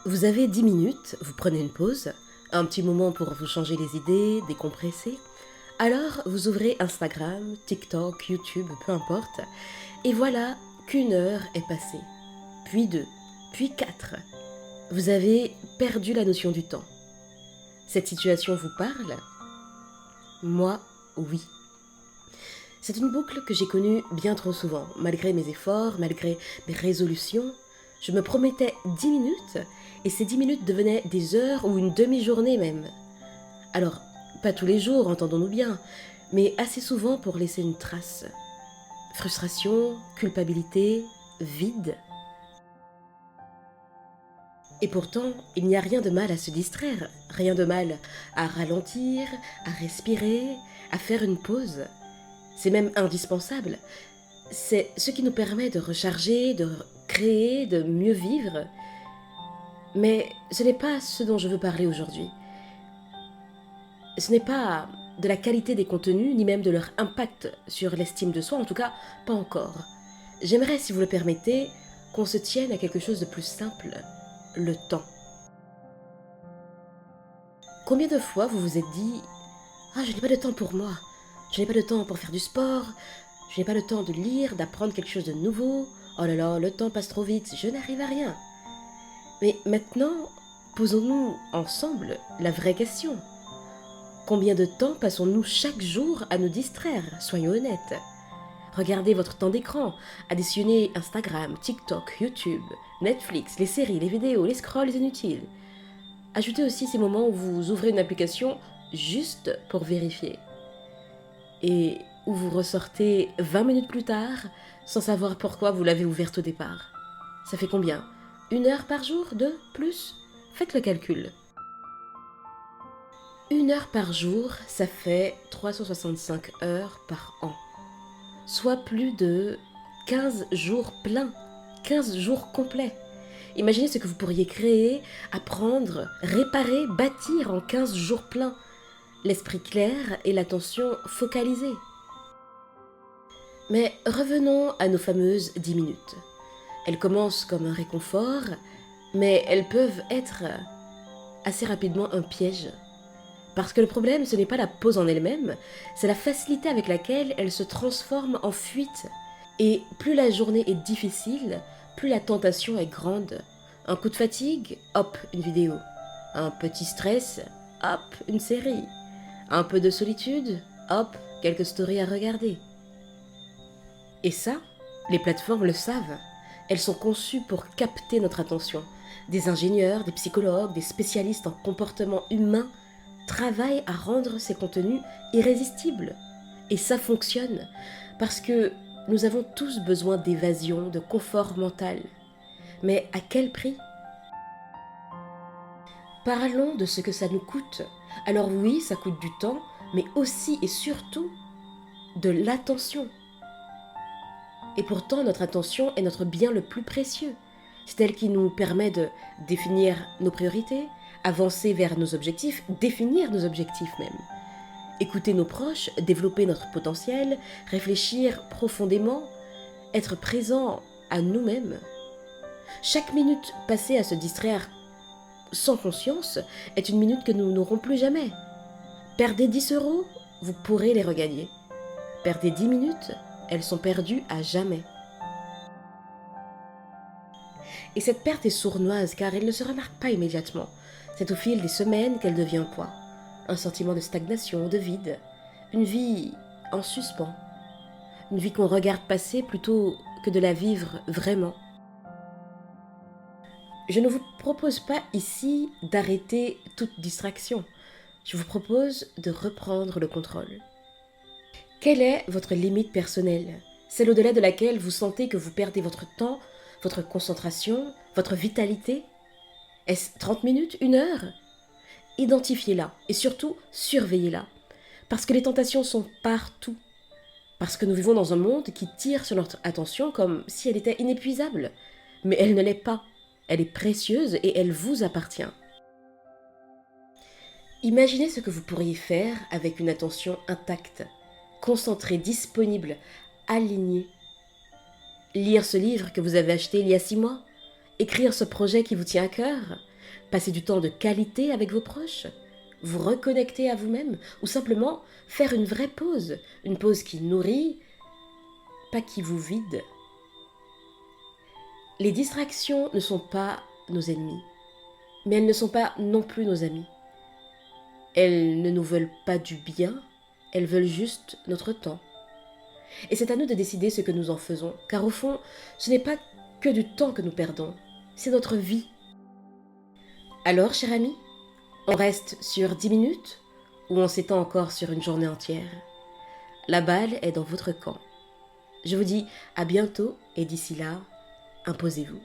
Vous avez 10 minutes, vous prenez une pause, un petit moment pour vous changer les idées, décompresser. Alors vous ouvrez Instagram, TikTok, YouTube, peu importe, et voilà qu'une heure est passée, puis deux, puis quatre. Vous avez perdu la notion du temps. Cette situation vous parle? Moi, oui. C'est une boucle que j'ai connue bien trop souvent. Malgré mes efforts, malgré mes résolutions, je me promettais 10 minutes et ces 10 minutes devenaient des heures ou une demi-journée même. Alors, pas tous les jours, entendons-nous bien, mais assez souvent pour laisser une trace. Frustration, culpabilité, vide. Et pourtant, il n'y a rien de mal à se distraire, rien de mal à ralentir, à respirer, à faire une pause. C'est même indispensable. C'est ce qui nous permet de recharger, de créer, de mieux vivre. Mais ce n'est pas ce dont je veux parler aujourd'hui. Ce n'est pas de la qualité des contenus, ni même de leur impact sur l'estime de soi, en tout cas, pas encore. J'aimerais, si vous le permettez, qu'on se tienne à quelque chose de plus simple, le temps. Combien de fois vous vous êtes dit « Ah, je n'ai pas de temps pour moi, je n'ai pas de temps pour faire du sport, je n'ai pas le temps de lire, d'apprendre quelque chose de nouveau, oh là là, le temps passe trop vite, je n'arrive à rien. » Mais maintenant, posons-nous ensemble la vraie question. Combien de temps passons-nous chaque jour à nous distraire? Soyons honnêtes. Regardez votre temps d'écran, additionnez Instagram, TikTok, YouTube, Netflix, les séries, les vidéos, les scrolls inutiles. Ajoutez aussi ces moments où vous ouvrez une application juste pour vérifier. Et où vous ressortez 20 minutes plus tard sans savoir pourquoi vous l'avez ouverte au départ. Ça fait combien? 1 heure par jour? 2? Plus? Faites le calcul. 1 heure par jour, ça fait 365 heures par an. Soit plus de 15 jours pleins, 15 jours complets. Imaginez ce que vous pourriez créer, apprendre, réparer, bâtir en 15 jours pleins. L'esprit clair et l'attention focalisée. Mais revenons à nos fameuses 10 minutes. Elles commencent comme un réconfort, mais elles peuvent être assez rapidement un piège. Parce que le problème, ce n'est pas la pause en elle-même, c'est la facilité avec laquelle elle se transforme en fuite. Et plus la journée est difficile, plus la tentation est grande. Un coup de fatigue, hop, une vidéo. Un petit stress, hop, une série. Un peu de solitude, hop, quelques stories à regarder. Et ça, les plateformes le savent. Elles sont conçues pour capter notre attention. Des ingénieurs, des psychologues, des spécialistes en comportement humain travaillent à rendre ces contenus irrésistibles. Et ça fonctionne, parce que nous avons tous besoin d'évasion, de confort mental. Mais à quel prix? Parlons de ce que ça nous coûte. Alors oui, ça coûte du temps, mais aussi et surtout de l'attention. Et pourtant, notre attention est notre bien le plus précieux. C'est elle qui nous permet de définir nos priorités, avancer vers nos objectifs, définir nos objectifs même. Écouter nos proches, développer notre potentiel, réfléchir profondément, être présent à nous-mêmes. Chaque minute passée à se distraire sans conscience est une minute que nous n'aurons plus jamais. Perdez 10 €, vous pourrez les regagner. Perdez 10 minutes, elles sont perdues à jamais. Et cette perte est sournoise car elle ne se remarque pas immédiatement. C'est au fil des semaines qu'elle devient un poids. Un sentiment de stagnation, de vide. Une vie en suspens. Une vie qu'on regarde passer plutôt que de la vivre vraiment. Je ne vous propose pas ici d'arrêter toute distraction. Je vous propose de reprendre le contrôle. Quelle est votre limite personnelle? Celle au-delà de laquelle vous sentez que vous perdez votre temps, votre concentration, votre vitalité? Est-ce 30 minutes, 1 heure? Identifiez-la et surtout surveillez-la. Parce que les tentations sont partout. Parce que nous vivons dans un monde qui tire sur notre attention comme si elle était inépuisable. Mais elle ne l'est pas. Elle est précieuse et elle vous appartient. Imaginez ce que vous pourriez faire avec une attention intacte, concentrée, disponible, alignée. Lire ce livre que vous avez acheté il y a 6 mois, écrire ce projet qui vous tient à cœur, passer du temps de qualité avec vos proches, vous reconnecter à vous-même ou simplement faire une vraie pause, une pause qui nourrit, pas qui vous vide. Les distractions ne sont pas nos ennemis, mais elles ne sont pas non plus nos amis. Elles ne nous veulent pas du bien, elles veulent juste notre temps. Et c'est à nous de décider ce que nous en faisons, car au fond, ce n'est pas que du temps que nous perdons, c'est notre vie. Alors, cher ami, on reste sur 10 minutes ou on s'étend encore sur une journée entière? La balle est dans votre camp. Je vous dis à bientôt et d'ici là, imposez-vous.